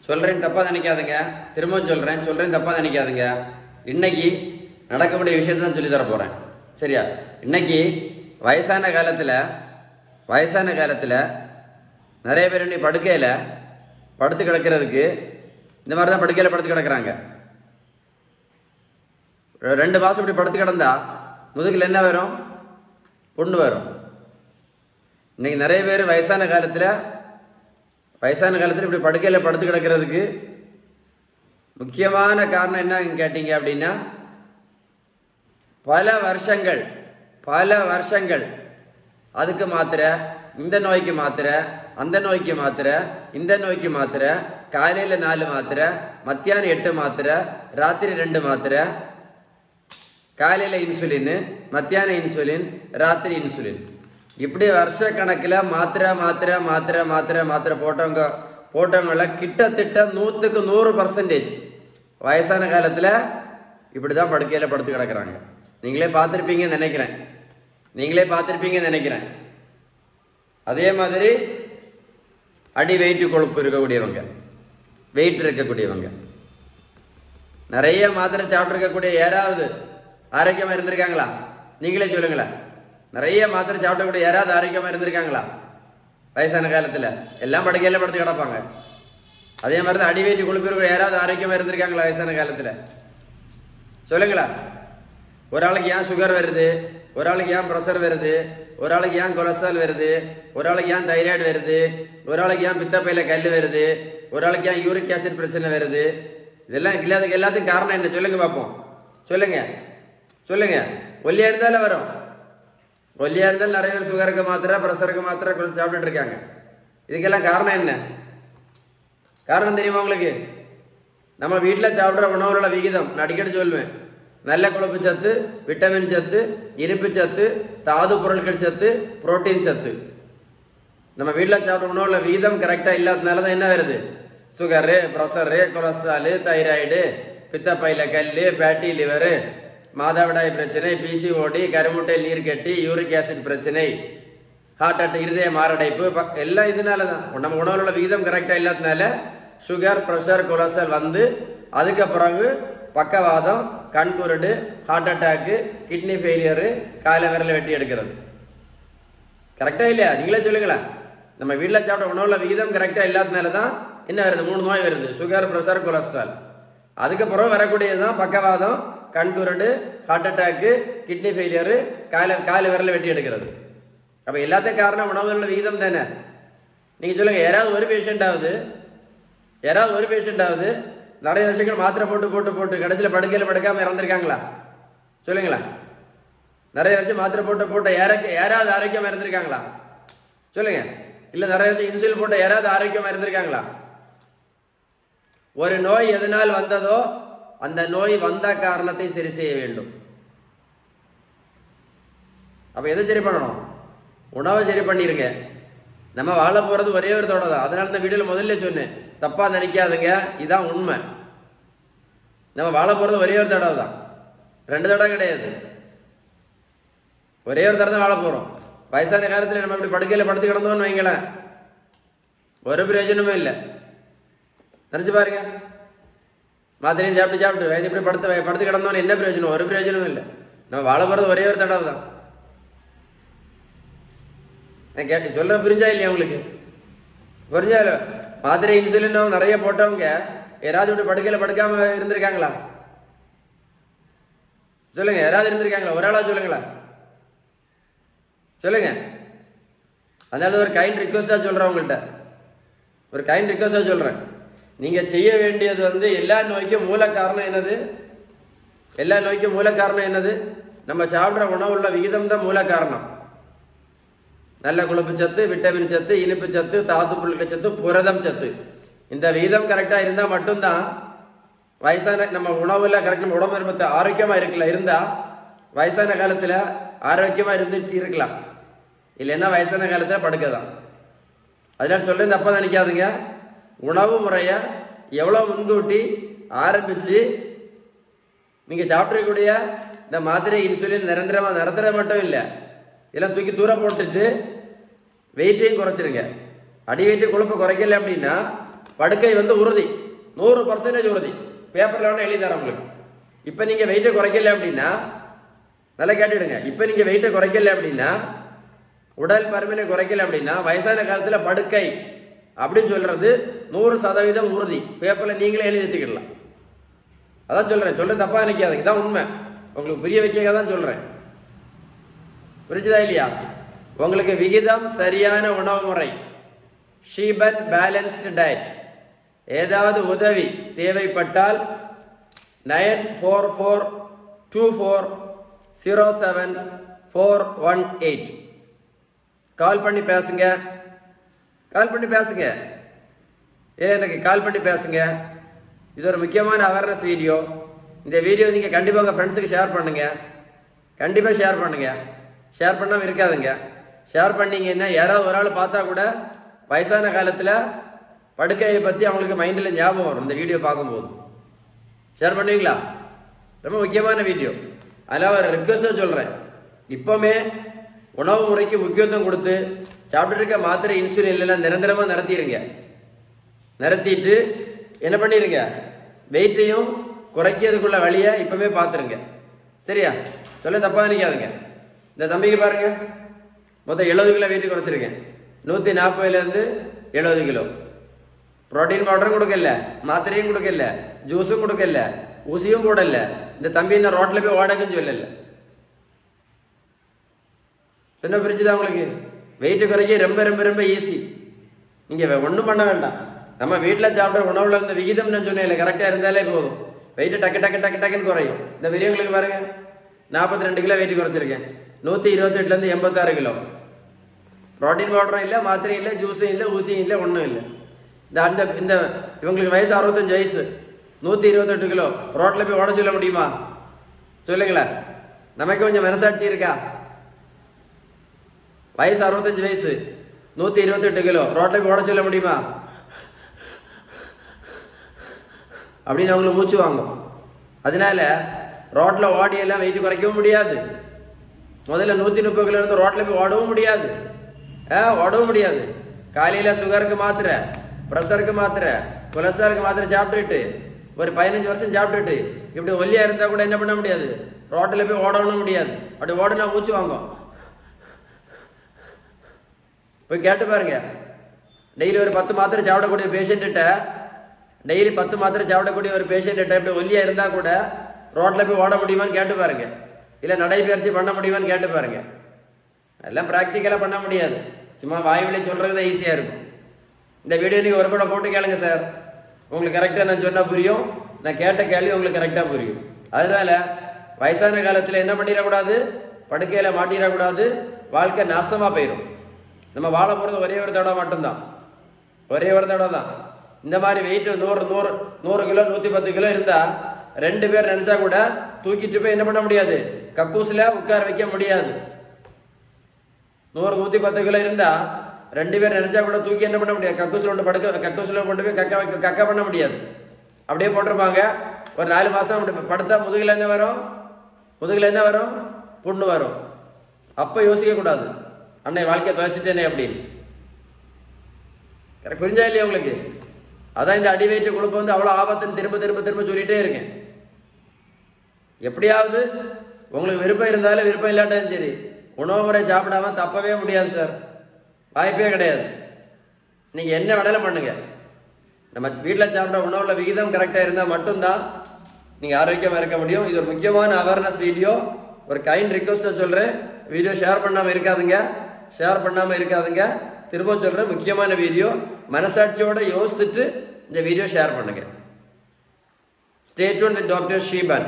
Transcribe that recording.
சொல்றேன் தப்பா நினைக்காதுங்க. திரும்ப சொல்றேன் தப்பா நினைக்காதுங்க. இன்னைக்கு நடக்கக்கூடிய விஷயத்தை தான் சொல்லி தர போறேன். சரியா? இன்னைக்கு வயசான காலத்துல நிறைய பேர் இன்னைக்கு படுக்கையில படுத்து கிடக்கிறதுக்கு இந்த மாதிரி தான் படுக்கையில படுத்து கிடக்குறாங்க. 2 மாசம் இப்படி படுத்து கிடந்தா முதுகுல என்ன வரும்? புண்ணு வரும். இன்னைக்கு நிறைய பேர் வயசான காலத்துல இப்படி படுக்கையில படுத்து கிடக்கிறதுக்கு முக்கியமான காரணம் என்னன்னு கேட்டீங்க அப்படின்னா, பல வருஷங்கள் அதுக்கு மாத்திரை, இந்த நோய்க்கு மாத்திரை, அந்த நோய்க்கு மாத்திரை, இந்த நோய்க்கு மாத்திரை, காலையில 4 மாத்திரை, மத்தியானம் 8 மாத்திரை, ராத்திரி 2 மாத்திரை, காலையில இன்சுலின், மத்தியானம் இன்சுலின், ராத்திரி இன்சுலின், இப்படி வருஷ கணக்கில் மாத்திரை போட்டவங்கள கிட்டத்தட்ட 100க்கு 100% வயசான காலத்தில் இப்படிதான் படுக்கையில படுத்து கிடக்குறாங்க. நீங்களே பார்த்துருப்பீங்கன்னு நினைக்கிறேன். அதே மாதிரி அடி வெயிட் கொழுப்பு இருக்கக்கூடியவங்க, நிறைய மாத்திரை சாப்பிட்டு இருக்கக்கூடிய யாராவது ஆரோக்கியமா இருந்திருக்காங்களா? நீங்களே சொல்லுங்களேன். நிறைய மாத்திரை சாப்பிடக்கூடிய யாராவது ஆரோக்கியமா இருந்திருக்காங்களா? வயசான காலத்துல எல்லாம் படுக்கையில படுத்து கிடப்பாங்க. அதே மாதிரி தான் அடி வெயிட் கொழுப்பு இருக்கிற யாராவது ஆரோக்கியமா இருந்திருக்காங்களா வயசான காலத்துல? சொல்லுங்களா. ஒரு ஆளுக்கு ஏன் சுகர் வருது, ஒரு ஆளுக்கு ஏன் ப்ரெஷர் வருது, ஒரு ஆளுக்கு ஏன் கொலஸ்ட்ரால் வருது, ஒரு ஆளுக்கு ஏன் தைராய்டு வருது, ஒரு ஆளுக்கு ஏன் பித்தப்பையில கல் வருது, ஒரு ஆளுக்கு ஏன் யூரிக் ஆசிட் பிரச்சனை வருது? இதெல்லாம் எல்லாத்துக்கும் காரணம் என்ன? சொல்லுங்க பார்ப்போம். சொல்லுங்க. ஒல்லியா இருந்தாலும் வரும். ஒல்லியா இருந்தாலும் நிறைய பேர் சுகருக்கு மாத்திரை, ப்ரெஷருக்கு மாத்திரை சாப்பிட்டுட்டு இருக்காங்க. இதுக்கெல்லாம் காரணம் என்ன? காரணம் தெரியுமா உங்களுக்கு? நம்ம வீட்டில் சாப்பிட்ற உணவுகளோட விகிதம் நான் அடிக்கடி சொல்லுவேன். நல்ல கொழுப்பு சத்து, விட்டமின் சத்து, இனிப்பு சத்து, தாது பொருட்கள் சத்து, புரோட்டீன் சத்து. நம்ம வீட்டில் சாப்பிட்ற உணவுல விகிதம் கரெக்டா இல்லாததுனால தான் என்ன வருது? சுகரு, ப்ரெஷரு, கொலஸ்ட்ராலு, தைராய்டு, பித்தப்பையில கல்லு, ஃபேட்டி லிவரு, மாதவிடாய் பிரச்சனை, பிசிஓடி, கருமுட்டை நீர்க்கட்டி, யூரிக் ஆசிட் பிரச்சனை, ஹார்ட் அட்டாக், இருதய மாரடைப்பு, எல்லாம் இதனால தான். நம்ம உணவுல விகிதம் கரெக்டா இல்லாததுனால சுகர், ப்ரெஷர், கொலஸ்ட்ரால் வந்து அதுக்கு பிறகு பக்கவாதம், கண்குருடு, ஹார்ட் அட்டாக்கு, கிட்னி ஃபெயிலியரு, கால விரல வெட்டி எடுக்கிறது. கரெக்டா இல்லையா? நீங்களே சொல்லுங்களேன். நம்ம வீட்டில் சாப்பிட்ட உணவுல விகிதம் கரெக்டா இல்லாததுனால தான் என்ன வருது? 3 நோய் வருது. Sugar, pressure, cholesterol. அதுக்கப்புறம் வரக்கூடியதுதான் பக்கவாதம், கண்குருடு, ஹார்ட் அட்டாக்கு, கிட்னி ஃபெயிலியரு, கால விரல வெட்டி எடுக்கிறது. அப்ப எல்லாத்துக்கும் காரணம் உணவுல விகிதம் தானே. நீங்க சொல்லுங்க, யாராவது ஒரு பேஷண்டாவது நிறைய வருஷங்கள் மாத்திரை போட்டு கடைசியில் படுக்கையில படுக்காம இறந்திருக்காங்களா? சொல்லுங்களா. நிறைய வருஷம் மாத்திரை போட்டு யாராவது ஆரோக்கியமா இருந்திருக்காங்களா? சொல்லுங்க. இல்ல நிறைய வருஷம் இன்சுலின் போட்ட யாராவது ஆரோக்கியமா இருந்திருக்காங்களா? ஒரு நோய் எதனால் வந்ததோ அந்த நோய் வந்த காரணத்தை சரி செய்ய வேண்டும். அப்ப எதை சரி பண்ணணும்? உணவை சரி பண்ணிருங்க. நம்ம வாழ போறது ஒரே ஒரு தடவை தான். அதனால இந்த வீடியோல முதல்ல சொன்னேன், தப்பா நினைக்காதுங்க, இதான் உண்மை. நம்ம வாழ போறது ஒரே ஒரு தடவை தான், 2 தடவை கிடையாது. ஒரே ஒரு தடவை தான் வாழ போறோம். வயசான காலத்துல நம்ம இப்படி படுக்கையில படுத்து கிடந்தோம்னு வைங்களேன், ஒரு பிரயோஜனமே இல்லை. நினைச்சு பாருங்க. மாத்திரையும் சாப்பிட்டு வயசு இப்படி படுத்து கிடந்தோன்னு என்ன பிரயோஜனம்? ஒரு பிரயோஜனமும் இல்லை. நம்ம வாழ போறது ஒரே ஒரு தடவை தான். சொல்ற புரிஞ்சா இல்லையா உங்களுக்கு? புரிஞ்சா? மாத்திரை இன்சுலின் நிறைய போட்டவங்க யாராவது இப்படி படுக்கையில படுக்காம இருந்திருக்காங்களா? சொல்லுங்க. யாராவது இருந்திருக்காங்களா? ஒரு ஆளா சொல்லுங்களா. சொல்லுங்க. அதனால ஒரு கைண்ட் ரிக்வஸ்டா சொல்றேன் உங்கள்கிட்ட, சொல்றேன். நீங்க செய்ய வேண்டியது எல்லா நோய்க்கும் மூல காரணம் என்னது? நம்ம சாப்பிட்ற உணவுள்ள விகிதம் தான் மூல காரணம். நல்ல கொழுப்பு சத்து, விட்டமின் சத்து, இனிப்பு சத்து, தாது பொருட்கள் சத்து, புரதம் சத்து, இந்த விகிதம் கரெக்டா இருந்தா மட்டும்தான் வயசான நம்ம உணவுல கரெக்ட் நம்ம உடம்பு ஆரோக்கியமா இருந்தா வயசான காலத்துல ஆரோக்கியமா இருக்கலாம். இல்லைன்னா வயசான காலத்துல படுக்கதான். அதனால சொல்றது தப்பா நினைக்காதுங்க. உணவு முறைய எவ்வளவு முன்கூட்டி ஆரம்பிச்சு நீங்க சாப்பிடக்கூடிய இந்த மாத்திரை, இன்சுலின் நிரந்தர மட்டும் இல்லை, இதெல்லாம் தூக்கி தூரம் போட்டுட்டு வெயிட்டையும் குறைச்சிருங்க. அடி வெயிட்டு கொழுப்பு குறைக்கல அப்படின்னா படுக்கை வந்து உறுதி, 100% உறுதி. பேப்பர்ல வேணா எழுதி தரேன் உங்களுக்கு. இப்ப நீங்க வெயிட்டை குறைக்கல அப்படின்னா, நல்லா கேட்டுடுங்க, இப்ப நீங்க வெயிட்டை குறைக்கல அப்படின்னா, உடல் பருமனை குறைக்கல அப்படின்னா, வயசான காலத்துல படுக்கை அப்படின்னு சொல்றது 100% உறுதி. பேப்பர்ல நீங்களே எழுதி வச்சுக்கிடலாம். அதான் சொல்றேன் தப்பா நினைக்காதீங்க, இதான் உண்மை. உங்களுக்கு புரிய வைக்க தான் சொல்றேன். புரிஞ்சுதா இல்லையா? உங்களுக்கு விகிதம் சரியான உணவு முறை, ஷீபன் பேலன்ஸ்டு டயட், ஏதாவது உதவி தேவைப்பட்டால் 94242407 கால் பண்ணி பேசுங்க. எனக்கு கால் பண்ணி பேசுங்க. இது ஒரு முக்கியமான அவேர்னஸ் வீடியோ. இந்த வீடியோ நீங்க கண்டிப்பா உங்க ஃப்ரெண்ட்ஸுக்கு ஷேர் பண்ணுங்க. கண்டிப்பா ஷேர் பண்ணுங்க. ஷேர் பண்ணாம இருக்காதுங்க. ஷேர் பண்ணீங்கன்னா யாராவது ஒரு ஆள் பார்த்தா கூட வயசான காலத்துல படுக்கையை பத்தி அவங்களுக்கு மைண்ட்ல ஞாபகம் வரும். இந்த வீடியோ பார்க்கும்போது ஷேர் பண்ணுவீங்களா? ரொம்ப முக்கியமான வீடியோ. அதில் ஒரு ரிக்வெஸ்டா சொல்றேன், இப்பவுமே உணவு முறைக்கு முக்கியத்துவம் கொடுத்து சாப்பிட்டு இருக்க மாத்திரை இன்சுலின் எல்லாம் நிரந்தரமா நிறுத்திட்டு என்ன பண்ணிருங்க, வெயிட்டையும் குறைக்கிறதுக்குள்ள வழியை இப்பவுமே பார்த்துருங்க. சரியா? சொல்ல தப்பா நினைக்காதுங்க. இந்த தம்பிக்கு பாருங்க, மொத்தம் 70 கிலோ வெயிட் குறைச்சிருக்கேன். 140 70 கிலோ. புரோட்டீன் பவுடரும் கொடுக்கல, மாத்திரையும் கொடுக்கல, ஜூஸும் கொடுக்கல, ஊசியும் போடல. இந்த தம்பி என்ன ரோட்ல போய் ஓடக்குன்னு சொல்லல. என்ன பிரிச்சுதான் உங்களுக்கு? வெயிட் குறைக்க ரொம்ப ரொம்ப ரொம்ப ஈஸி. நீங்க ஒன்றும் பண்ண வேண்டாம். நம்ம வீட்டில் சாப்பிட்ற உணவுல இருந்த விகிதம் நான் சொன்னேன் கரெக்டாக இருந்தாலே போதும், வெயிட் டக்குன்னு குறையும். இந்த பெரியவங்களுக்கு பாருங்க, 42 கிலோ வெயிட் குறைச்சிருக்கேன். 128 86 கிலோ. புரோட்டீன் பவுடரும் இல்லை, மாத்திரையும் இல்லை, ஜூஸும் இல்லை, ஊசியும் இல்லை, ஒன்றும் இல்லை. இந்த இவங்களுக்கு வயசு 65 வயசு, 128 கிலோ. ரோட்ல போய் ஓட சொல்ல முடியுமா? சொல்லுங்களேன். நமக்கு கொஞ்சம் மனசாட்சி இருக்கா? வயசு 65 வயசு, 128 கிலோ, ரோட்ல போய் ஓட சொல்ல முடியுமா? அப்படின்னு அவங்களுக்கு மூச்சு வாங்கும். அதனால ரோட்ல ஓடி எல்லாம் வெயிட் குறைக்கவும் முடியாது. முதல்ல 130 கிலோ இருந்து ரோட்ல போய் ஓடவும் முடியாது. காலையில சுகருக்கு மாத்திரை, பிரஷருக்கு மாத்திரை, கொலஸ்ட்ராலுக்கு மாத்திரை சாப்பிட்டுட்டு ஒரு 15 வருஷம் சாப்பிட்டுட்டு இப்படி ஒல்லியா இருந்தா கூட என்ன பண்ண முடியாது, ரோட்ல போய் ஓடவும் முடியாது. அப்படி ஓடுனா மூச்சு வாங்கும். போய் கேட்டு பாருங்க. டெய்லி ஒரு 10 மாத்திரை சாப்பிடக்கூடிய பேஷண்ட்ட, டெய்லி 10 மாத்திரை சாப்பிடக்கூடிய ஒரு பேஷண்ட்ட இப்படி ஒல்லியா இருந்தா கூட ரோட்ல போய் ஓட முடியுமான்னு கேட்டு பாருங்க. இல்ல நடைபயிற்சி பண்ண முடியுமான்னு கேட்டு பாருங்க. எல்லாம் பிராக்டிக்கலா பண்ண முடியாது. சும்மா வாய்வழி சொல்றது ஈஸியா இருக்கும். இந்த வீடியோ நீங்க ஒரு கூட போட்டு கேளுங்க சார், உங்களுக்கு கரெக்டா நான் சொன்னா புரியும், நான் கேட்ட கேள்வி உங்களுக்கு கரெக்டா புரியும். அதனால வயசான காலத்துல என்ன பண்ணிடக்கூடாது, படுக்கையில மாட்டிடக்கூடாது, வாழ்க்கை நாசமா போயிடும். நம்ம வாழ போறது ஒரே ஒரு தடவை மட்டும்தான், ஒரே ஒரு தடவை தான். இந்த மாதிரி வெயிட் 100 கிலோ 110 கிலோ இருந்தா 2 பேர் நினைச்சா கூட தூக்கிட்டு போய் என்ன பண்ண முடியாது, கக்கூசுல உட்கார வைக்க முடியாது. 110 கிலோ இருந்தா 2 பேர் நினைச்சா கூட தூக்கி என்ன பண்ண முடியாது, கக்கூசுல கொண்டு போய் கக்கா பண்ண முடியாது. அப்படியே போட்டிருப்பாங்க. ஒரு 4 மாசம் படுத்தா முதுகுல என்ன வரும், புண்ணு வரும். அப்ப யோசிக்க கூடாது, அன்னை வாழ்க்கையை தொலைச்சிட்டேனே அப்படின்னு. புரிஞ்சா இல்லையா உங்களுக்கு? அதான் இந்த அடி வெயிட் கொழுப்பு வந்து அவ்வளவு ஆபத்துன்னு திரும்ப சொல்லிட்டே இருக்கேன். எப்படியாவது உங்களுக்கு விருப்பம் இருந்தாலும் விருப்பம் இல்லாட்டாலும் சரி, உணவு முறை சாப்பிடாம தப்பவே முடியாது சார், வாய்ப்பே கிடையாது. நீங்க என்ன வேணாலும் பண்ணுங்க. நம்ம வீட்டில் சாப்பிட்ற உணவுல விகிதம் கரெக்டா இருந்தா மட்டும்தான் நீங்க ஆரோக்கியமா இருக்க முடியும். இது ஒரு முக்கியமான அவேர்னஸ் வீடியோ. ஒரு கைண்ட் ரிக்வெஸ்ட் சொல்றேன், வீடியோ ஷேர் பண்ணாம இருக்காதுங்க. திரும்ப சொல்றேன், முக்கியமான வீடியோ. மனசாட்சியோட யோசிச்சுட்டு இந்த வீடியோ ஷேர் பண்ணுங்க. Stay tuned with Dr. Sheban.